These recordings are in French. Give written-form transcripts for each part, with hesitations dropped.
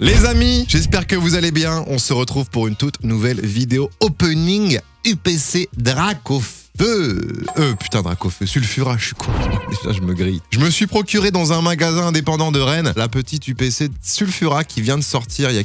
Les amis, j'espère que vous allez bien. On se retrouve pour une toute nouvelle vidéo opening UPC Dracofeu. Putain, Dracofeu, Sulfura, je suis con. Déjà, je me grille. Je me suis procuré dans un magasin indépendant de Rennes la petite UPC Sulfura qui vient de sortir il y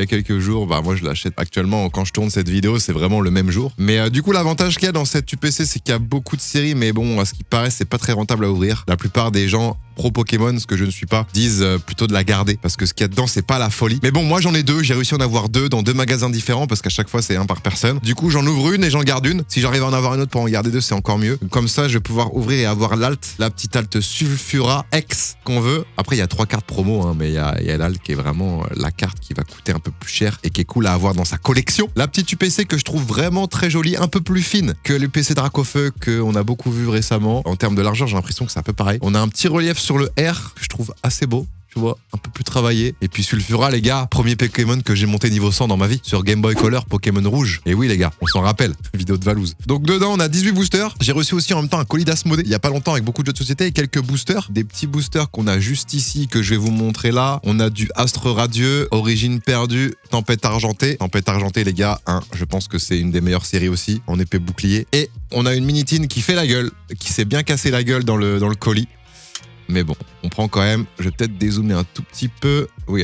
a quelques jours. Bah, moi, je l'achète actuellement quand je tourne cette vidéo, c'est vraiment le même jour. Mais du coup, l'avantage qu'il y a dans cette UPC, c'est qu'il y a beaucoup de séries, mais bon, à ce qui paraît, c'est pas très rentable à ouvrir. La plupart des gens pro Pokémon, ce que je ne suis pas, disent plutôt de la garder parce que ce qu'il y a dedans, c'est pas la folie. Mais bon, moi j'en ai deux, j'ai réussi à en avoir deux dans deux magasins différents parce qu'à chaque fois c'est un par personne. Du coup, j'en ouvre une et j'en garde une. Si j'arrive à en avoir une autre pour en garder deux, c'est encore mieux. Comme ça, je vais pouvoir ouvrir et avoir l'alt, la petite alt Sulfura X qu'on veut. Après, il y a 3 cartes promo, hein, mais il y a l'alt qui est vraiment la carte qui va coûter un peu plus cher et qui est cool à avoir dans sa collection. La petite UPC que je trouve vraiment très jolie, un peu plus fine que l'UPC Dracofeu qu'on a beaucoup vu récemment. En termes de largeur, j'ai l'impression que c'est un peu pareil. On a un petit relief sur le R que je trouve assez beau. Tu vois, un peu plus travaillé. Et puis Sulfura, les gars, premier Pokémon que j'ai monté niveau 100 dans ma vie, sur Game Boy Color, Pokémon Rouge. Et oui les gars, on s'en rappelle, vidéo de Valouz. Donc dedans, on a 18 boosters. J'ai reçu aussi en même temps un colis d'Asmodée, il y a pas longtemps avec beaucoup de jeux de société et quelques boosters. Des petits boosters qu'on a juste ici, que je vais vous montrer là. On a du Astre Radieux, Origine Perdue, Tempête Argentée. Tempête Argentée, les gars, hein, je pense que c'est une des meilleures séries aussi, en épée bouclier. Et on a une Minitine qui fait la gueule, qui s'est bien cassé la gueule dans le colis. Mais bon, on prend quand même. Je vais peut-être dézoomer un tout petit peu. Oui,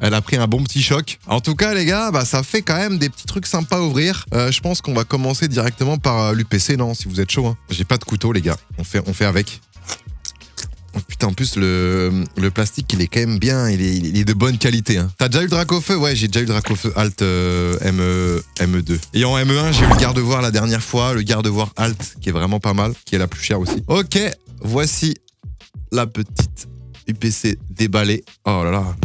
elle a pris un bon petit choc. En tout cas, les gars, bah, ça fait quand même des petits trucs sympas à ouvrir. Je pense qu'on va commencer directement par l'UPC, non, si vous êtes chaud. Hein. J'ai pas de couteau, les gars. On fait avec. Oh, putain, en plus, le plastique, il est quand même bien. Il est de bonne qualité. Hein. T'as déjà eu le Dracofeu? Ouais, j'ai déjà eu le Dracofeu Alt ME2. Et en ME1, j'ai eu le Gardevoir la dernière fois. Le Gardevoir Alt, qui est vraiment pas mal. Qui est la plus chère aussi. Ok, voici la petite UPC déballée. Oh là là.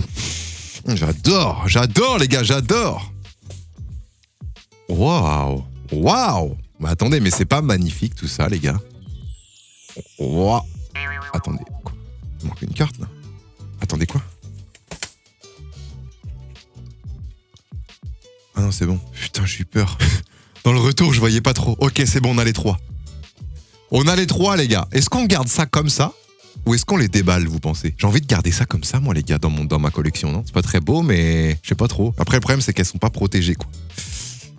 J'adore les gars, j'adore. Waouh. Mais attendez, mais c'est pas magnifique tout ça les gars. Waouh. Attendez, quoi? Il manque une carte là. Attendez quoi? Ah non, c'est bon. Putain, j'ai eu peur. Dans le retour, je voyais pas trop. Ok, c'est bon, on a les 3. On a les 3 les gars. Est-ce qu'on garde ça comme ça? Ou est-ce qu'on les déballe, vous pensez? J'ai envie de garder ça comme ça, moi, les gars, dans ma collection, non? C'est pas très beau, mais je sais pas trop. Après, le problème, c'est qu'elles sont pas protégées, quoi.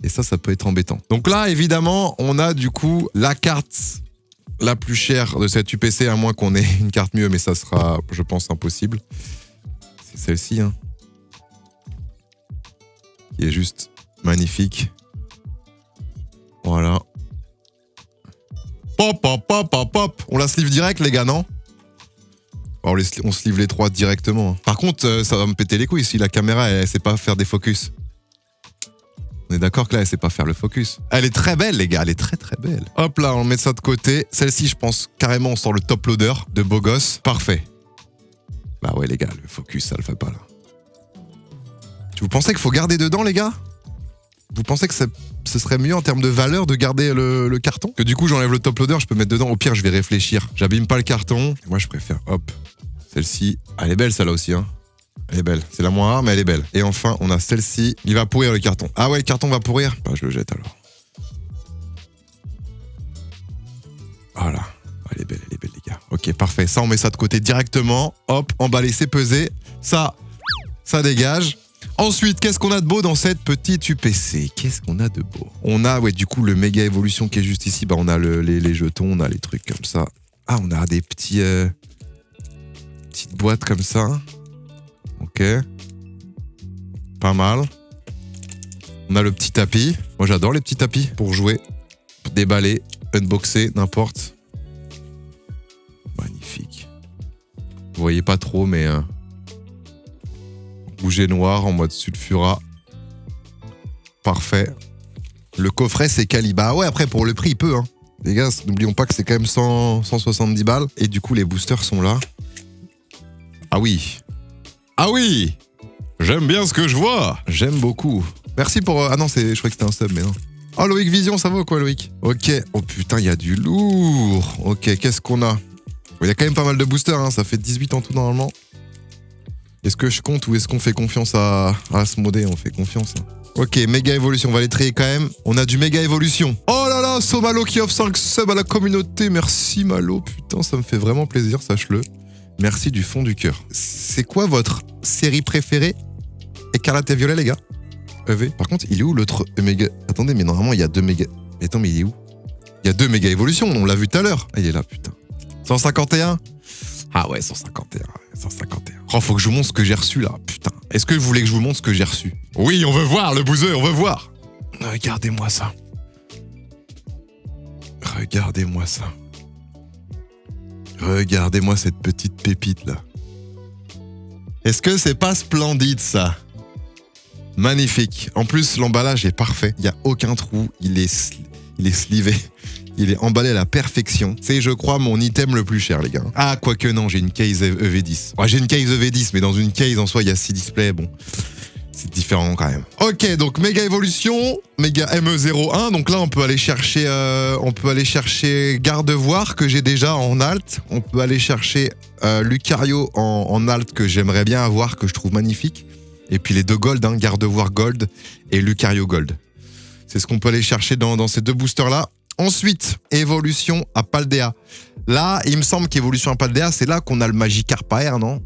Et ça peut être embêtant. Donc là, évidemment, on a du coup la carte la plus chère de cette UPC, à moins qu'on ait une carte mieux, mais ça sera, je pense, impossible. C'est celle-ci, hein. Qui est juste magnifique. Voilà. Pop. On la sleeve direct, les gars, non? On se livre les 3 directement. Par contre, ça va me péter les couilles si la caméra, elle sait pas faire des focus. On est d'accord que là, elle sait pas faire le focus. Elle est très belle, les gars. Elle est très très belle. Hop là, on met ça de côté. Celle-ci, je pense carrément, on sort le top loader de beau gosse. Parfait. Bah ouais, les gars, le focus, ça le fait pas là. Vous pensez qu'il faut garder dedans, les gars? Vous pensez que ce serait mieux en termes de valeur de garder le carton? Que du coup, j'enlève le top loader, je peux mettre dedans. Au pire, je vais réfléchir. J'abîme pas le carton. Moi, je préfère, hop, celle-ci. Elle est belle, celle-là aussi, hein. Elle est belle. C'est la moins rare, mais elle est belle. Et enfin, on a celle-ci. Il va pourrir, le carton. Ah ouais, le carton va pourrir? Bah, je le jette alors. Voilà. Elle est belle, les gars. Ok, parfait. Ça, on met ça de côté directement. Hop, emballé, c'est pesé. Ça dégage. Ensuite, qu'est-ce qu'on a de beau dans cette petite UPC? Qu'est-ce qu'on a de beau? On a, ouais, du coup, le méga évolution qui est juste ici. Bah, on a les jetons, on a les trucs comme ça. Ah, on a des petites boîtes comme ça. Ok. Pas mal. On a le petit tapis. Moi, j'adore les petits tapis pour jouer, pour déballer, unboxer, n'importe. Magnifique. Vous voyez pas trop, mais... Bouger noir en mode Sulfura. Parfait. Le coffret, c'est calibre. Ah ouais, après, pour le prix, il peut. Hein. Les gars, n'oublions pas que c'est quand même 170 balles. Et du coup, les boosters sont là. Ah oui. Ah oui. J'aime bien ce que je vois. J'aime beaucoup. Merci pour... Ah non, je croyais que c'était un sub, mais non. Oh, Loïc Vision, ça va ou quoi, Loïc? Ok. Oh putain, il y a du lourd. Ok, qu'est-ce qu'on a? Il y a quand même pas mal de boosters, hein. Ça fait 18 en tout, normalement. Est-ce que je compte ou est-ce qu'on fait confiance à Asmodée? On fait confiance. Hein. Ok, méga évolution, on va les trier quand même. On a du méga évolution. Oh là là, Somalo qui offre 5 subs à la communauté. Merci Malo, putain, ça me fait vraiment plaisir, sache-le. Merci du fond du cœur. C'est quoi votre série préférée écarlate et violet, les gars. EV. Par contre, il est où l'autre méga? Attendez, mais normalement, il y a 2 méga... Mais attends, mais il est où? Il y a 2 méga évolutions, on l'a vu tout à l'heure. Ah, il est là, putain. 151? Ah ouais, 151. 151. Oh, faut que je vous montre ce que j'ai reçu, là. Putain. Est-ce que vous voulez que je vous montre ce que j'ai reçu? Oui, on veut voir, le bouseux, on veut voir. Regardez-moi ça. Regardez-moi ça. Regardez-moi cette petite pépite, là. Est-ce que c'est pas splendide, ça? Magnifique. En plus, l'emballage est parfait. Il n'y a aucun trou. Il est slivé. Il est emballé à la perfection. C'est, je crois, mon item le plus cher, les gars. Ah, quoique non, j'ai une case EV10. Ouais, j'ai une case EV10, mais dans une case, en soi, il y a 6 displays. Bon, c'est différent quand même. Ok, donc méga évolution, méga ME01. Donc là, on peut aller chercher Gardevoir, que j'ai déjà en alt. On peut aller chercher Lucario en alt, que j'aimerais bien avoir, que je trouve magnifique. Et puis les 2 gold, hein, Gardevoir gold et Lucario gold. C'est ce qu'on peut aller chercher dans ces 2 boosters-là. Ensuite, évolution à Paldea. Là, il me semble qu'évolution à Paldea, c'est là qu'on a le Magikarp AR, non?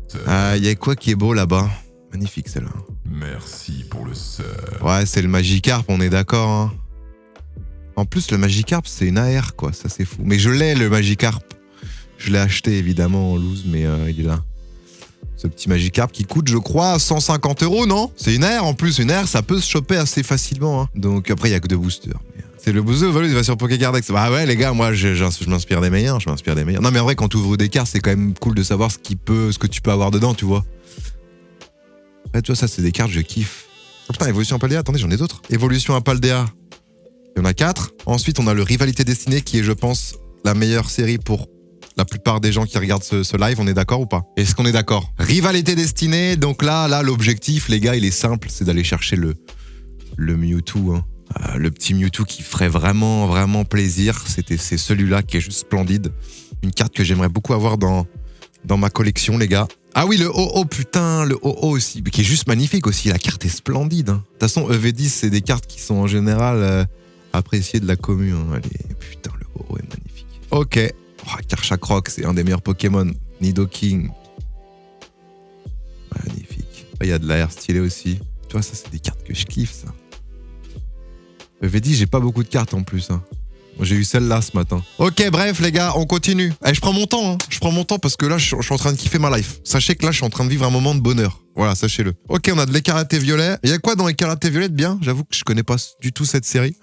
Il y a quoi qui est beau là-bas? Magnifique celle-là. Merci pour le sub. Ouais, c'est le Magikarp, on est d'accord. Hein. En plus, le Magikarp, c'est une AR, quoi. Ça, c'est fou. Mais je l'ai, le Magikarp. Je l'ai acheté, évidemment, en loose, mais il est là. Ce petit Magikarp qui coûte, je crois, 150 €, non? C'est une AR, en plus. Une AR, ça peut se choper assez facilement. Hein. Donc, après, il n'y a que 2 boosters. C'est le booster, il va sur Pokécardex. Bah ouais, les gars, moi, je m'inspire des meilleurs. Non, mais en vrai, quand tu ouvres des cartes, c'est quand même cool de savoir ce que tu peux avoir dedans, tu vois. Ouais, tu vois, ça, c'est des cartes, je kiffe. Oh, putain, évolution à Paldea, attendez, j'en ai d'autres. Évolution à Paldea, il y en a 4. Ensuite, on a le Rivalité Destinée, qui est, je pense, la meilleure série pour la plupart des gens qui regardent ce live. On est d'accord ou pas? Est-ce qu'on est d'accord? Rivalité Destinée, donc là, l'objectif, les gars, il est simple, c'est d'aller chercher le Mewtwo, hein. Le petit Mewtwo qui ferait vraiment, vraiment plaisir. C'est celui-là qui est juste splendide. Une carte que j'aimerais beaucoup avoir dans ma collection, les gars. Ah oui, le OO, putain, le OO aussi, qui est juste magnifique aussi. La carte est splendide. Hein. De toute façon, EV10, c'est des cartes qui sont en général appréciées de la commu. Hein. Allez, putain, le OO est magnifique. Ok. Oh, Karchakroc, c'est un des meilleurs Pokémon. Nidoking. Magnifique. Il y a de l'air stylé aussi. Tu vois, ça, c'est des cartes que je kiffe, ça. EV10, j'ai pas beaucoup de cartes en plus. Hein. J'ai eu celle-là ce matin. Ok, bref, les gars, on continue. Je prends mon temps, hein. Je prends mon temps parce que là, je suis en train de kiffer ma life. Sachez que là, je suis en train de vivre un moment de bonheur. Voilà, sachez-le. Ok, on a de l'écarlate et violet. Il y a quoi dans l'écarlate et violet de bien? J'avoue que je connais pas du tout cette série.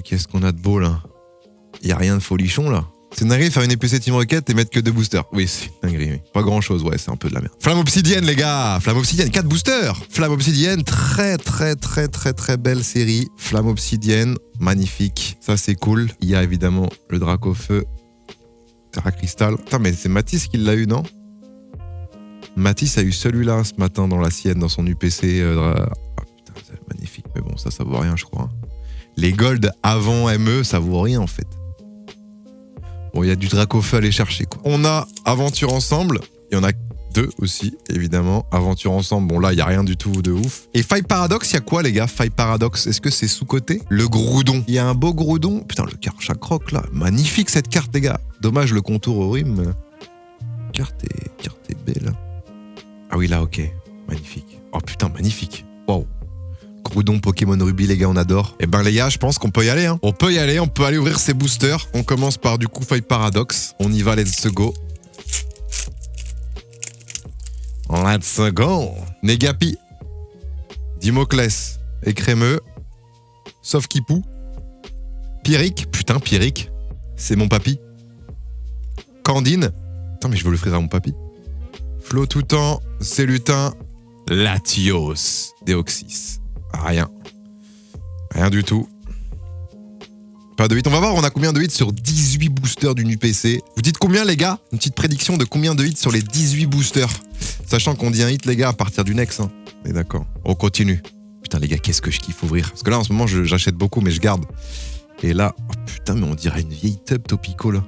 Qu'est-ce qu'on a de beau, là? Il y a rien de folichon, là. C'est une dinguerie de faire une épée Team Rocket et mettre que 2 boosters. Oui, c'est une dinguerie, oui. Pas grand-chose, ouais, c'est un peu de la merde. Flamme Obsidienne, les gars. Flamme Obsidienne, 4 boosters. Flamme Obsidienne, très belle série. Flamme Obsidienne, magnifique. Ça, c'est cool. Il y a évidemment le Dracofeu. Terra Cristal. Putain, mais c'est Mathis qui l'a eu, non? Mathis a eu celui-là ce matin dans la sienne, dans son UPC. Ah, putain, c'est magnifique. Mais bon, ça vaut rien, je crois. Les Gold avant ME, ça vaut rien, en fait. Bon, il y a du Dracofeu à aller chercher, quoi. On a Aventure Ensemble. Il y en a 2 aussi, évidemment. Aventure Ensemble, bon là, il n'y a rien du tout de ouf. Et Faille Paradox, il y a quoi, les gars? Faille Paradox, est-ce que c'est sous-côté? Le Groudon. Il y a un beau Groudon. Putain, le Karchakroc, là. Magnifique, cette carte, les gars. Dommage, le contour horrible. Carte est belle. Ah oui, là, ok. Magnifique. Oh putain, magnifique. Wow. Groudon, Pokémon Ruby, les gars, on adore. Et ben les gars, je pense qu'on peut y aller. Hein. On peut aller ouvrir ces boosters. On commence par du coup Faille Paradox. On y va, let's go. Let's go. Negapi. Dimoclès. Écrémeux. Sauf Kipou. Pyric. Putain, Pyric. C'est mon papy. Candine. Attends, mais je veux l'offrir à mon papy. Flotoutan. Célutin. Latios. Deoxys. Rien. Rien du tout. Pas de hit. On va voir, on a combien de hits sur 18 boosters d'une UPC. Vous dites combien, les gars? Une petite prédiction de combien de hits sur les 18 boosters. Sachant qu'on dit un hit, les gars, à partir du next. Hein. On est d'accord. On continue. Putain, les gars, qu'est-ce que je kiffe ouvrir. Parce que là, en ce moment, j'achète beaucoup, mais je garde. Et là, oh, putain, mais on dirait une vieille tub Topico, là.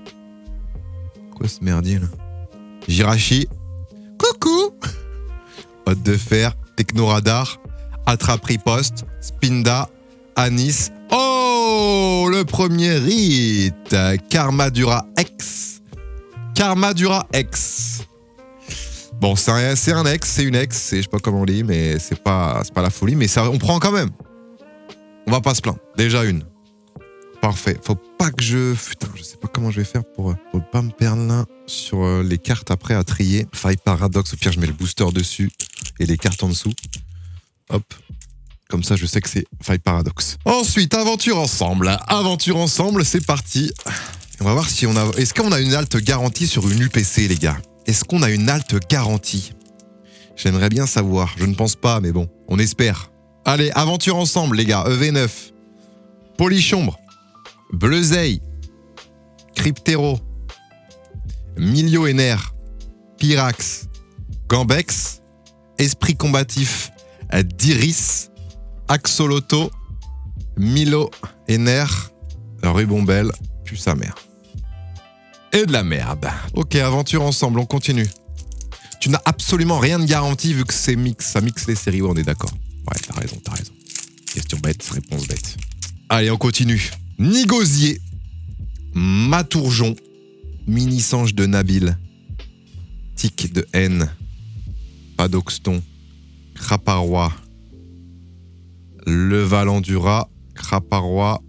Quoi ce merdier, là? Jirachi. Coucou. Hôte de fer. Technoradar. Attrape-riposte, Spinda, Anis. Oh, le premier hit. Karmadura X. Karmadura X. Bon, c'est un ex, c'est une ex, je sais pas comment on dit, mais c'est pas la folie, mais ça, on prend quand même. On va pas se plaindre. Déjà une. Parfait. Faut pas que je... Putain, je sais pas comment je vais faire pour pas me perdre là sur les cartes après à trier. Faille paradoxe, au pire je mets le booster dessus et les cartes en dessous. Hop. Comme ça je sais que c'est faille paradoxe. Ensuite, aventure ensemble. Aventure ensemble, c'est parti. On va voir si on a... Est-ce qu'on a une halte garantie sur une UPC, les gars? Est-ce qu'on a une halte garantie? J'aimerais bien savoir. Je ne pense pas, mais bon, on espère. Allez, aventure ensemble, les gars. EV9. Polychombre. Bleuzeil. Cryptero. Millionnaire. Pyrax. Gambex. Esprit combatif. d'Iris, Axolotl, Milo, Ener, Rubombelle, puis sa mère. Et de la merde. Ok, aventure ensemble, on continue. Tu n'as absolument rien de garanti vu que c'est mix, ça mixe les séries, ouais, on est d'accord. Ouais, t'as raison. Question bête, réponse bête. Allez, on continue. Nigosier, Matourjon, Mini-Sange de Nabil, Tic de Haine, Padoxton, Craparois, Le Valandura, Craparois,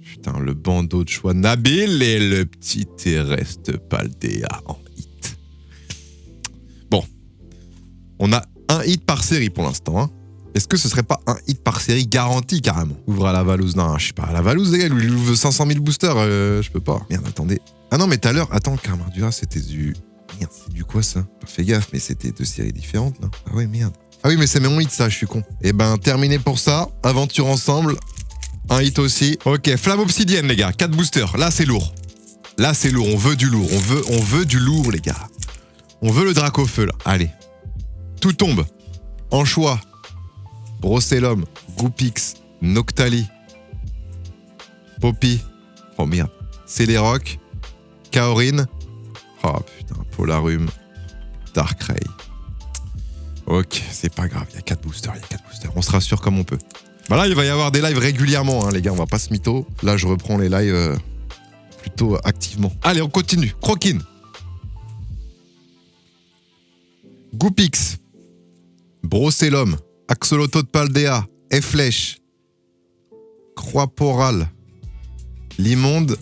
putain, le bandeau de choix Nabil et le petit Terrestre Paldea en hit. Bon, on a un hit par série pour l'instant, hein. Est-ce que ce serait pas un hit par série garanti carrément? Ouvre à la Valouse, non, je sais pas, à la Valouse, les gars, il ouvre 500 000 boosters, je peux pas. Merde, attendez. Ah non, mais tout à l'heure, attends, Carmardura, c'était du... Merde, c'est du quoi ça? Fais gaffe, mais c'était deux séries différentes, là. Ah ouais, merde. Ah oui, mais c'est mon hit, ça, je suis con. Eh ben, terminé pour ça. Aventure ensemble. Un hit aussi. Ok, Flamme Obsidienne, les gars. 4 boosters. Là, c'est lourd. Là, c'est lourd. On veut du lourd. On veut du lourd, les gars. On veut le drac au feu, là. Allez. Tout tombe. Anchois. Brossellum. Goupix. Noctali. Poppy. Oh merde. Céléroc. Kaorin. Oh putain. Polarum. Darkrai. Ok, c'est pas grave. Il y a 4 boosters. On se rassure comme on peut. Bah là, il va y avoir des lives régulièrement, hein, les gars. On va pas se mytho. Là, je reprends les lives plutôt activement. Allez, on continue. Croquine. Goupix. Brossellum. Axolotl de Paldea. Efflèche. Croix-Poral. L'immonde.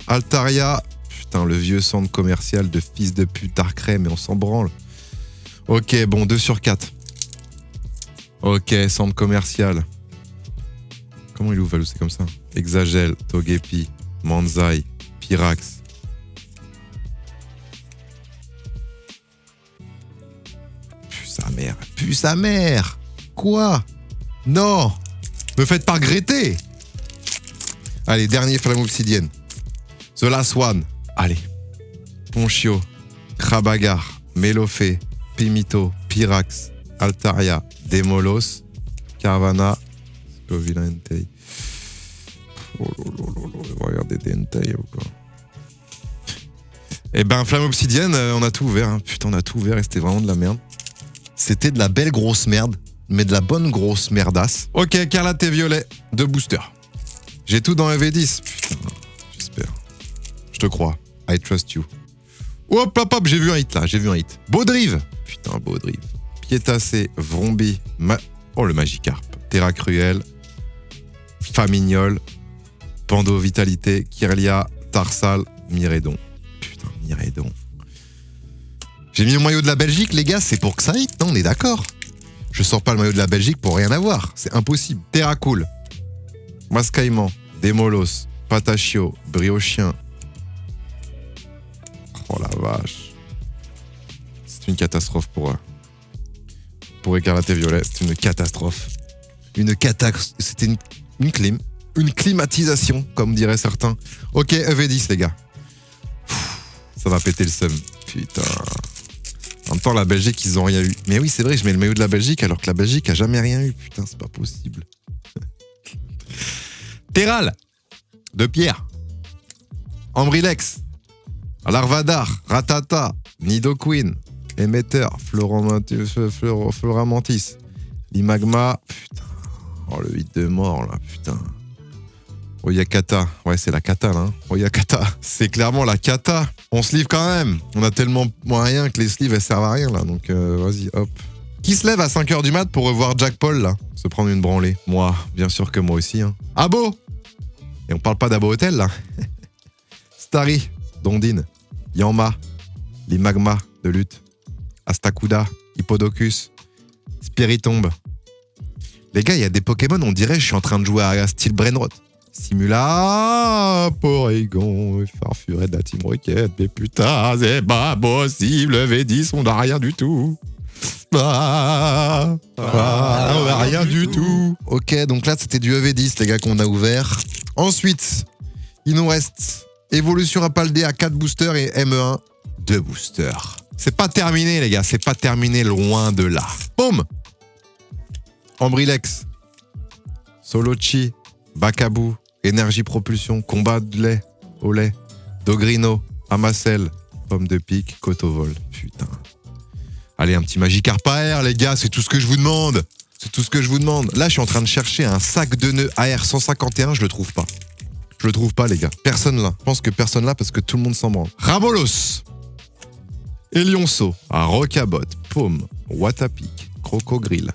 Altaria. Putain, le vieux centre commercial de fils de pute Darkrai, mais on s'en branle. Ok, bon, 2 sur 4. Ok, centre commercial. Comment il ouvre Valou, c'est comme ça? Exagel, Togepi, Manzai, Pyrax. Pue sa mère. Quoi? Non. Me faites pas regretter. Allez, dernier Flamme Obsidienne. The Last One. Allez. Ponchio, Krabagar, Melofé, Pimito, Pyrax, Altaria, Demolos, Carvana, Scoville Entei. Oh lolo, regardez des Entei ou quoi. Eh ben, Flamme Obsidienne, on a tout ouvert. Hein. Putain, on a tout ouvert et c'était vraiment de la merde. C'était de la belle grosse merde, mais de la bonne grosse merdasse. Ok, Carlate et Violet, 2 boosters. J'ai tout dans EV10. Putain, j'espère. Je te crois. I trust you. Hop, j'ai vu un hit là, Baudrive. Putain, Baudrive. Piétassé, Vrombi, oh le Magikarp. Terra Cruel, Famignol, Pando Vitalité, Kirlia, Tarsal, Miredon. Putain, Miredon. J'ai mis le maillot de la Belgique, les gars, c'est pour que ça hit, non, on est d'accord. Je sors pas le maillot de la Belgique pour rien avoir, c'est impossible. Terra Cool, Mascaïman, Demolos, Patachio, Briochien. Oh la vache. C'est une catastrophe pour Écarlate et Violet, c'est une catastrophe. C'était une clim. Une climatisation, comme diraient certains. Ok, EV10, les gars. Ça va péter le seum. Putain. En même temps, la Belgique, ils ont rien eu. Mais oui, c'est vrai, je mets le maillot de la Belgique alors que la Belgique a jamais rien eu. Putain, c'est pas possible. Terral. De Pierre. Ambrilex. Larvadar. Ratata. Nidoqueen. Émetteur. Floramantis. Limagma. Putain. Oh, le 8 de mort, là, putain. Oyakata. Ouais, c'est la kata, là. Hein. Oyakata. C'est clairement la kata. On se livre quand même. On a tellement moyen que les sleeves, elles servent à rien, là. Donc, vas-y, hop. Qui se lève à 5h du mat pour revoir Jack Paul, là? Se prendre une branlée. Moi, bien sûr que moi aussi, hein. Abo! Et on parle pas d'Abo Hotel, là. Starry, Dondine, Yanma, les Magma de lutte, Astakuda, Hippodocus, Spiritomb. Les gars, il y a des Pokémon, on dirait je suis en train de jouer à Steel Brainrot. Simula, Porygon, Farfuret de la Team Rocket, mais putain, c'est pas possible, V10, on n'a rien du tout. On n'a rien du tout. Ok, donc là, c'était du EV10, les gars, qu'on a ouvert. Ensuite, il nous reste Évolution Apaldea 4 boosters et ME1 2 boosters. C'est pas terminé, les gars, c'est pas terminé, loin de là. Boum! Ambrilex, Solochi, Bakabu, Énergie Propulsion, Combat de lait, au lait, Dogrino, Amacel, Pomme de pique, Cotovol. Putain. Allez, un petit Magikarp AR, les gars, c'est tout ce que je vous demande. C'est tout ce que je vous demande. Là, je suis en train de chercher un sac de nœuds AR 151, je le trouve pas. Je le trouve pas, les gars. Personne là. Je pense que personne là parce que tout le monde s'en branle. Rabolos, Elionceau, Rocabot, Paume, Watapic, Crocogrill,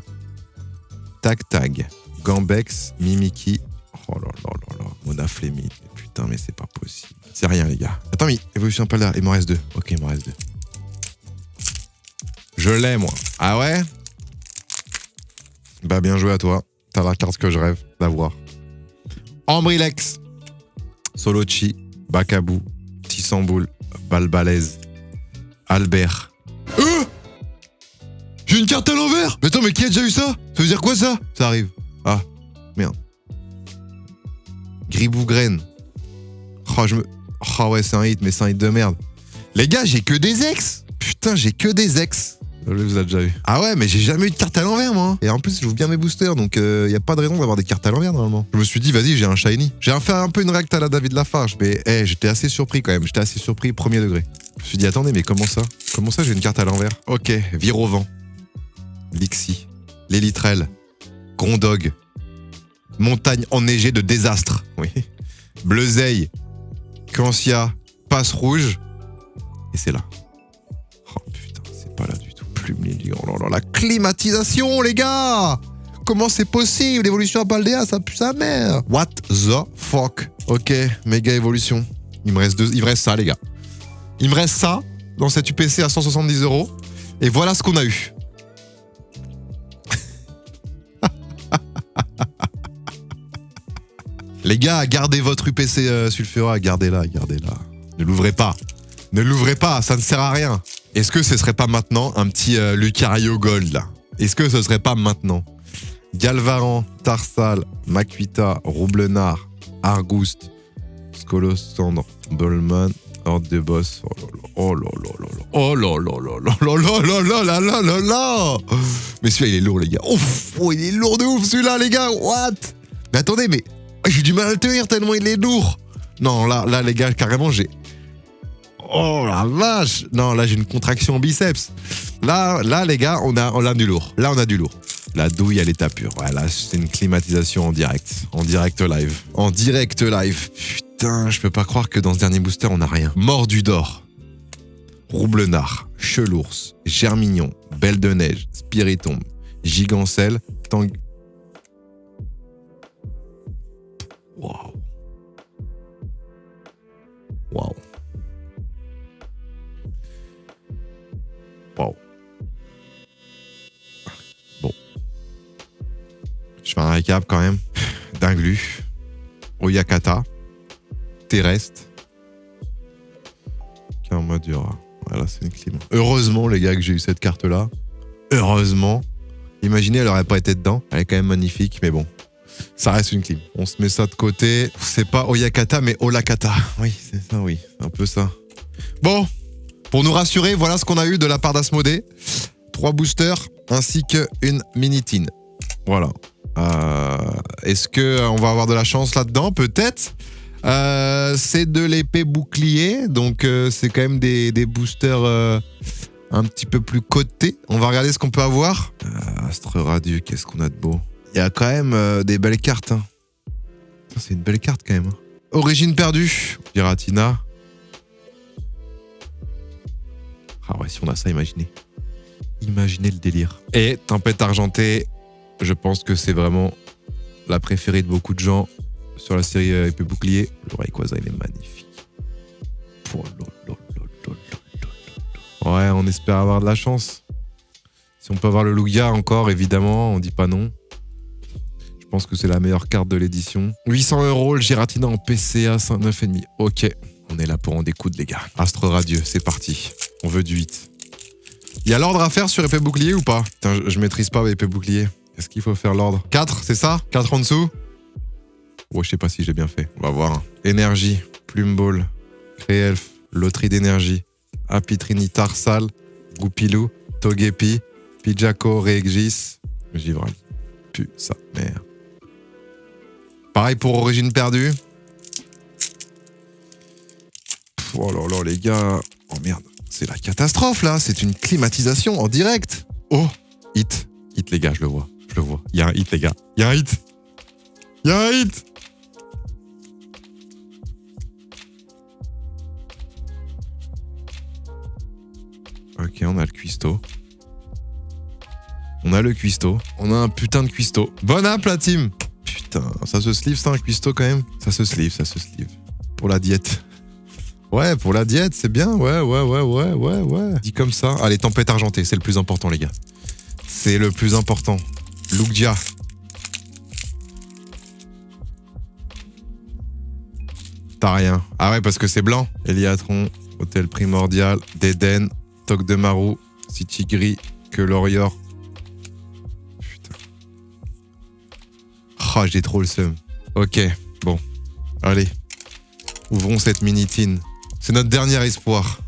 Tag, Gambex, Mimiki. Oh là là là là, Monaflémide. Putain, mais c'est pas possible. C'est rien, les gars. Attends, mais évolution pas là. Il m'en reste 2. Ok, il m'en reste 2. Je l'ai, moi. Ah ouais? Bah, bien joué à toi. T'as la carte que je rêve d'avoir. Ambrilex, Solochi, Bakabu, Tissamboul, Balbalaise, Albert. J'ai une carte à l'envers! Mais attends, mais qui a déjà eu ça? Ça veut dire quoi, ça? Ça arrive. Ah, merde. Gribougraine. Oh ouais, c'est un hit, mais c'est un hit de merde. Les gars, j'ai que des ex! Putain, j'ai que des ex! Je vous ai déjà eu. Ah ouais, mais j'ai jamais eu de carte à l'envers, moi. Et en plus, je joue bien mes boosters, donc y a pas de raison d'avoir des cartes à l'envers, normalement. Je me suis dit, vas-y, j'ai un shiny. J'ai fait un peu une recte à la David Lafarge, mais j'étais assez surpris quand même. J'étais assez surpris, premier degré. Je me suis dit, attendez, mais comment ça? Comment ça, j'ai une carte à l'envers? Ok, Virovent, Lixie, Lélitrel, Grondog, Montagne enneigée de désastre, oui. Bleuzeille, Cancia, Passe Rouge, et c'est là. Oh putain, c'est pas là du tout. Plume Lily, oh là là, la climatisation, les gars! Comment c'est possible? L'évolution à Paldea, ça pue sa mère! What the fuck? Ok, méga évolution. Il me reste ça, les gars. Il me reste ça dans cette UPC à 170 €. Et voilà ce qu'on a eu. Les gars, gardez votre UPC Sulfura, gardez-la. Ne l'ouvrez pas. Ne l'ouvrez pas, ça ne sert à rien. Est-ce que ce serait pas maintenant un petit Lucario Gold, là? Est-ce que ce serait pas maintenant? Galvaran, Tarsal, Makuita, Roublenard, Argouste, Scolosandre, Bullman, Horde de Boss. Oh là là là là. Oh là là là là là là là là là là là là. Mais celui-là, il est lourd, les gars. Ouf, oh, il est lourd de ouf, celui-là, les gars. What? Mais attendez, mais j'ai du mal à le tenir tellement il est lourd. Non, là, les gars, carrément, j'ai... Oh la vache! Non, là, j'ai une contraction au biceps. Là, les gars, on a du lourd. Là, on a du lourd. La douille à l'état pur. Voilà, c'est une climatisation en direct. En direct live. En direct live. Putain, je peux pas croire que dans ce dernier booster, on a rien. Mordudor, Roublenard, Chelours, Germignon, Belle de Neige, Spiritomb, Gigancelle, Tang... Waouh. Waouh. Waouh. Bon. Je fais un récap quand même. Dinglu, Oyakata, Terrestre, Karmadura. Voilà, c'est une clim. Heureusement, les gars, que j'ai eu cette carte-là. Heureusement. Imaginez, elle aurait pas été dedans. Elle est quand même magnifique, mais bon. Ça reste une clim. On se met ça de côté. C'est pas Oyakata, mais Olakata. Oui, c'est ça, oui. C'est un peu ça. Bon. Pour nous rassurer, voilà ce qu'on a eu de la part d'Asmodée. 3 boosters ainsi qu'une Minitine. Voilà. Est-ce qu'on va avoir de la chance là-dedans? Peut-être. C'est de l'épée bouclier. Donc, c'est quand même des boosters un petit peu plus cotés. On va regarder ce qu'on peut avoir. Astre Radieux, qu'est-ce qu'on a de beau? Il y a quand même des belles cartes. Hein. Putain, c'est une belle carte quand même. Origine perdue. Giratina. Ah ouais, si on a ça, imaginez. Imaginez le délire. Et Tempête argentée, je pense que c'est vraiment la préférée de beaucoup de gens sur la série épée bouclier. Le Rayquaza, il est magnifique. Oh, ouais, on espère avoir de la chance. Si on peut avoir le Lugia encore, évidemment, on dit pas non. Je pense que c'est la meilleure carte de l'édition. 800 €, le Giratina en PCA 9,5. Ok, on est là pour en découdre, les gars. Astre radieux, c'est parti. On veut du 8. Il y a l'ordre à faire sur épée bouclier ou pas? Putain, je maîtrise pas épée bouclier. Est-ce qu'il faut faire l'ordre? 4, c'est ça? 4 en dessous? Ouais, je sais pas si j'ai bien fait. On va voir. Énergie, Plume Ball, Créelf, Loterie d'énergie, Apitrini, Tarsal, Goupilou, Togepi, Pidjaco, Réegis, Givrali. Putain, sa mère. Pareil pour Origine perdue. Oh là là, les gars. Oh merde, c'est la catastrophe là. C'est une climatisation en direct. Oh, hit. Hit, les gars, je le vois. Je le vois. Il y a un hit, les gars. Il y a un hit. Il y a un hit. Ok, on a le cuistot. On a le cuistot. On a un putain de cuistot. Bonne app, la team. Putain, ça se sleeve, ça, un cuistot, quand même. Ça se sleeve, ça se sleeve. Pour la diète. Ouais, pour la diète, c'est bien. Ouais. Dit comme ça. Allez, Tempête argentée, c'est le plus important, les gars. C'est le plus important. Lugia. T'as rien. Ah ouais, parce que c'est blanc. Eliatron, Hôtel Primordial, Déden, Toc de Marou, City Gris, Quelorior. Putain. Ah, j'ai trop le seum. Ok, bon. Allez. Ouvrons cette mini-tine. C'est notre dernier espoir.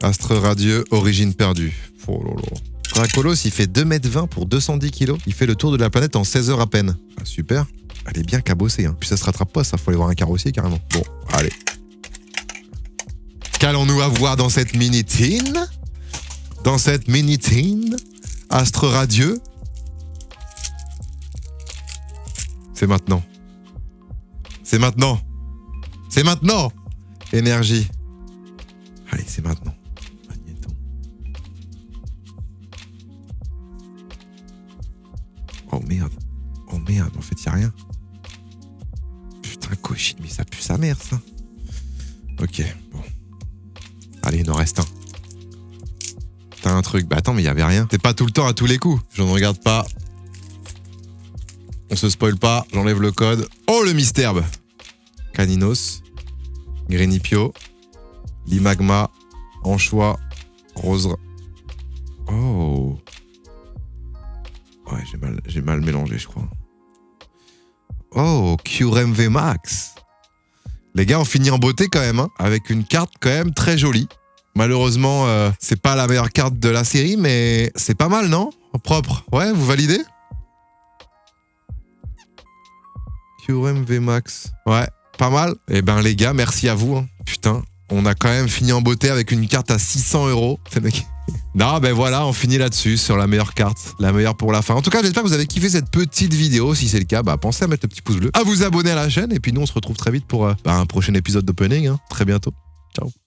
Astre radieux, origine perdue. Oh là là. Dracolos, il fait 2,20 m pour 210 kg. Il fait le tour de la planète en 16 heures à peine. Ah, super. Elle est bien cabossée. Hein. Puis ça se rattrape pas, ça. Faut aller voir un carrossier carrément. Bon, allez. Qu'allons-nous avoir dans cette mini-tine? Dans cette mini-tine? Astre radieux. C'est maintenant. C'est maintenant. C'est maintenant. Énergie. Allez, c'est maintenant. Magnéton. Oh merde. Oh merde, en fait, y a rien. Putain, cochine, mais ça pue sa mère, ça. Ok, bon. Allez, il en reste un. T'as un truc. Bah attends, mais y avait rien. C'est pas tout le temps à tous les coups. Je ne regarde pas. On se spoil pas. J'enlève le code. Oh, le Misterbe. Caninos. Grenipio. Limagma. Anchois. Rose. Oh. Ouais, j'ai mal mélangé, je crois. Oh, Kyurem VMAX. Les gars, on finit en beauté quand même, hein, avec une carte quand même très jolie. Malheureusement, c'est pas la meilleure carte de la série, mais c'est pas mal, non? Propre. Ouais, vous validez? Kyurem VMAX. Ouais, pas mal. Eh ben les gars, merci à vous. Hein. Putain, on a quand même fini en beauté avec une carte à 600 €. Non, ben voilà, on finit là-dessus sur la meilleure carte, la meilleure pour la fin. En tout cas, j'espère que vous avez kiffé cette petite vidéo. Si c'est le cas, bah pensez à mettre le petit pouce bleu, à vous abonner à la chaîne, et puis nous on se retrouve très vite pour un prochain épisode d'Opening. Hein. Très bientôt. Ciao.